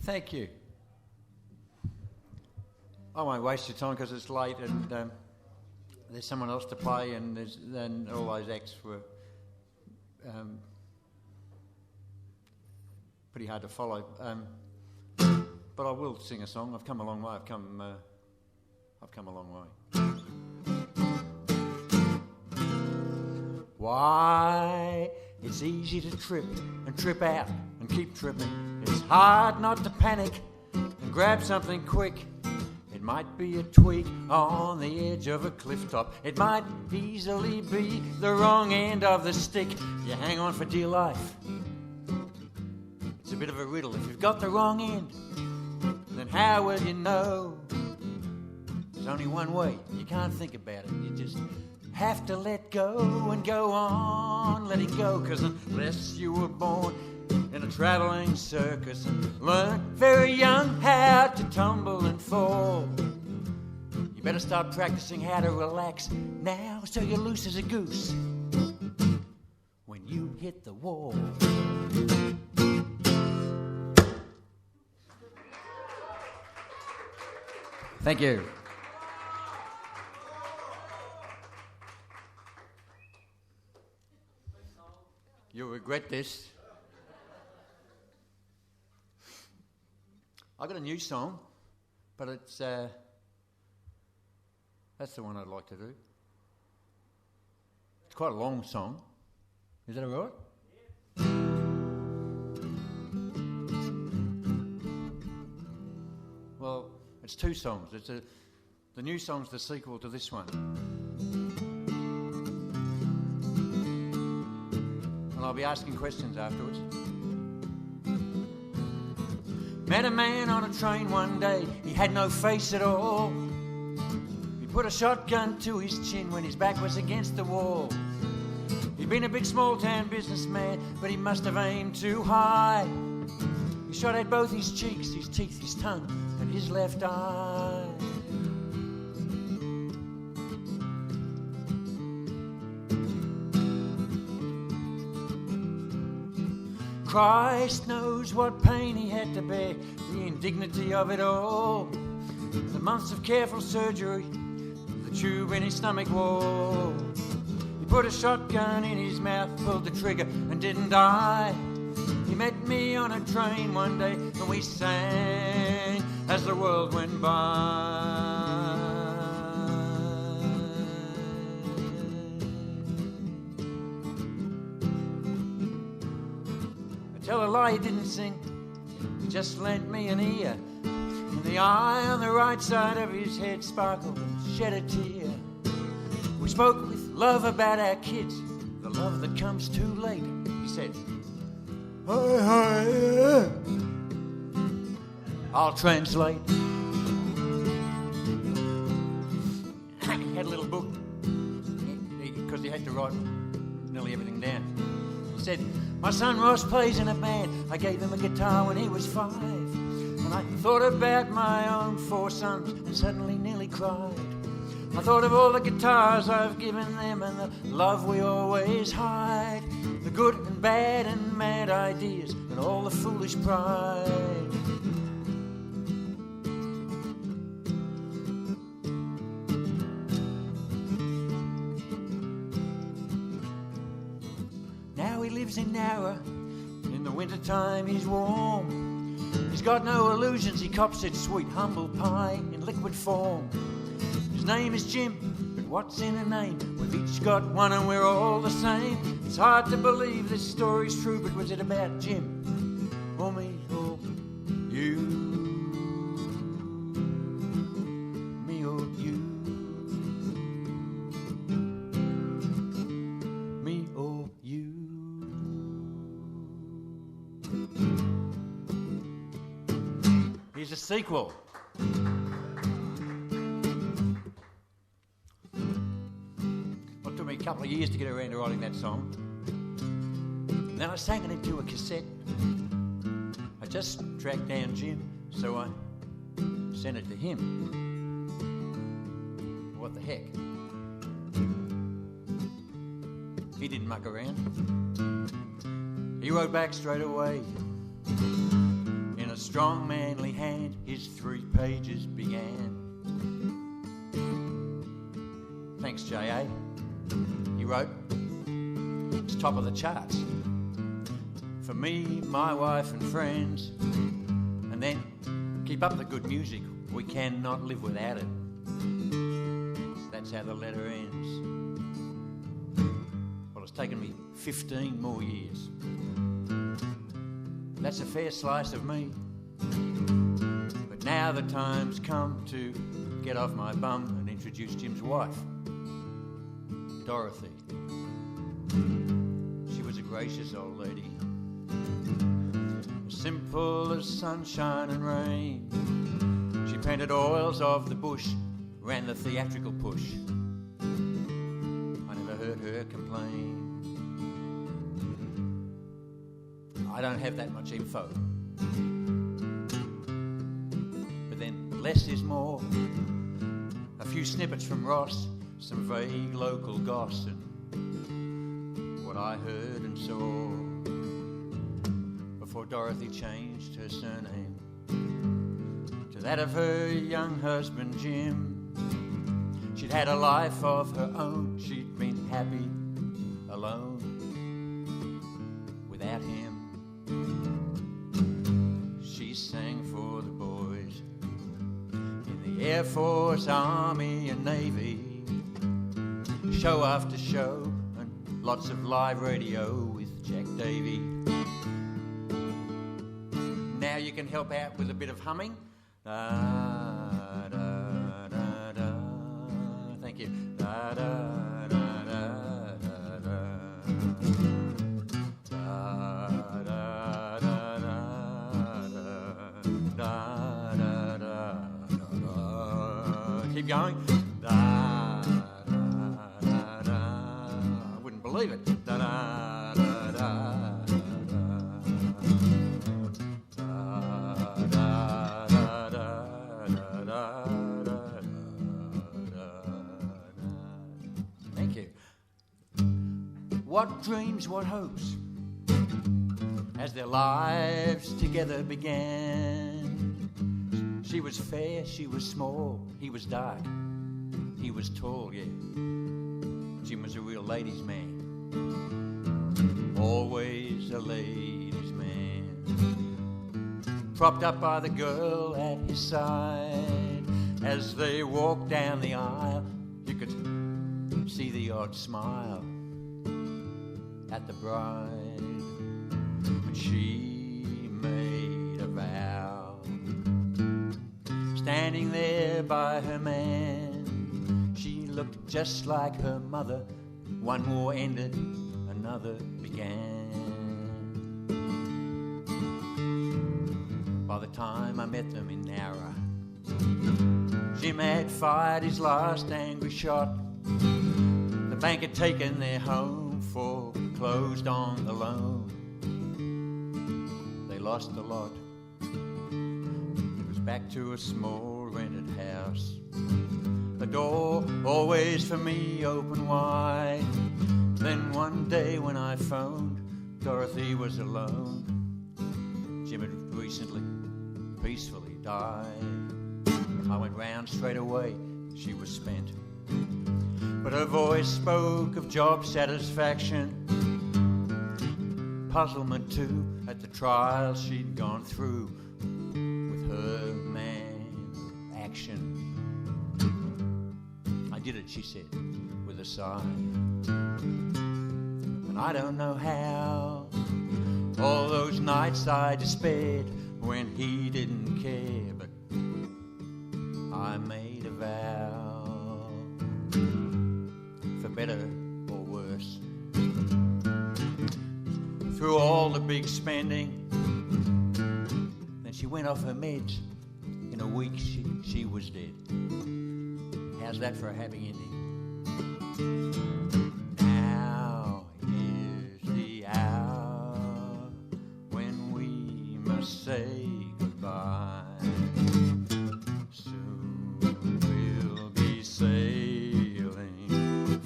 Thank you. I won't waste your time because it's late and there's someone else to play, and then all those acts were pretty hard to follow. But I will sing a song. I've come a long way. I've come a long way. Why? It's easy to trip out and keep tripping. It's hard not to panic and grab something quick. It might be a twig on the edge of a cliff top. It might easily be the wrong end of the stick. You hang on for dear life. It's a bit of a riddle. If you've got the wrong end, then how will you know? There's only one way. You can't think about it. You just have to let go and go on letting go, because unless you were born in a travelling circus and learn very young how to tumble and fall, you better start practicing how to relax now so you're loose as a goose when you hit the wall. Thank you. You'll regret this. I've got a new song, but it's that's the one I'd like to do. It's quite a long song. Is that all right? Well, it's two songs. The new song's the sequel to this one. I'll be asking questions afterwards. Met a man on a train one day. He had no face at all. He put a shotgun to his chin when his back was against the wall. He'd been a big small town businessman, but he must have aimed too high. He shot at both his cheeks, his teeth, his tongue, and his left eye. Christ knows what pain he had to bear, the indignity of it all, the months of careful surgery, the tube in his stomach wall. He put a shotgun in his mouth, pulled the trigger and didn't die. He met me on a train one day and we sang as the world went by. Tell a lie, he didn't sing, he just lent me an ear. And the eye on the right side of his head sparkled and shed a tear. We spoke with love about our kids, the love that comes too late. He said, hi. I'll translate. He had a little book, because he had to write nearly everything down. He said, my son Ross plays in a band. I gave him a guitar when he was 5. And I thought about my own 4 sons and suddenly nearly cried. I thought of all the guitars I've given them and the love we always hide. The good and bad and mad ideas and all the foolish pride. Now he lives in Nowra. In the winter time he's warm. He's got no illusions. He cops it sweet humble pie in liquid form. His name is Jim, but what's in a name? We've each got one and we're all the same. It's hard to believe this story's true, but was it about Jim or me or you? Me or you? Me or you? Here's a sequel. It took me a couple of years to get around to writing that song. Then I sang it into a cassette. I just tracked down Jim, so I sent it to him. What the heck? He didn't muck around. He wrote back straight away in a strong manly hand his 3 pages began. Thanks, J.A. He wrote, it's top of the charts. For me, my wife and friends. And then, keep up the good music, we cannot live without it. That's how the letter ends. Well, it's taken me 15 more years. That's a fair slice of me. But now the time's come to get off my bum and introduce Jim's wife, Dorothy. She was a gracious old lady, as simple as sunshine and rain. She painted oils of the bush, ran the theatrical push. I never heard her complain. I don't have that much info. But then less is more. A few snippets from Ross, some vague local goss, and what I heard and saw before Dorothy changed her surname to that of her young husband Jim. She'd had a life of her own. She'd been happy alone without him. She sang for the boys in the Air Force, Army and Navy, show after show, and lots of live radio with Jack Davey. Now you can help out with a bit of humming. Da, da, da, da. Thank you. Da, da, da, da, da, da. Keep going. Da, da, da, da. I wouldn't believe it. Da, da, da, da, da. Da, da, da, da, da, da, da. Thank you. What dreams, what hopes, as their lives together began. She was fair, she was small, he was dark, he was tall, yeah. Jim was a real ladies' man, always a ladies' man. Propped up by the girl at his side, as they walked down the aisle, you could see the odd smile at the bride. But she made a vow, standing there by her man. She looked just like her mother. One war ended, another began. By the time I met them in Nowra, Jim had fired his last angry shot. The bank had taken their home, foreclosed on the loan. They lost a lot. Back to a small rented house. The door always for me open wide. Then one day when I phoned, Dorothy was alone. Jim had recently peacefully died. I went round straight away, she was spent. But her voice spoke of job satisfaction, puzzlement too at the trial she'd gone through. Her man action. I did it, she said, with a sigh. And I don't know how. All those nights I despaired when he didn't care, but I made a vow, for better or worse. Through all the big spending, she went off her meds. In a week, she was dead. How's that for a happy ending? Now is the hour when we must say goodbye. Soon we'll be sailing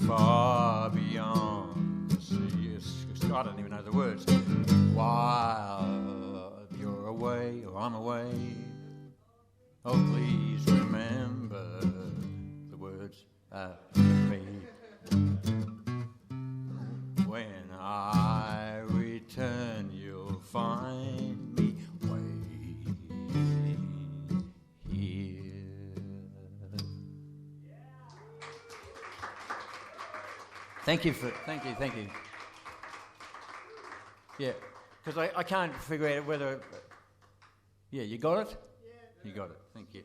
far beyond the sea. I don't even know the words. While you're away, or I'm away. Oh, please remember the words after me. When I return, you'll find me waiting here. Thank you. Yeah, because I can't figure out whether... Yeah, you got it? Yeah. You got it. Thank you.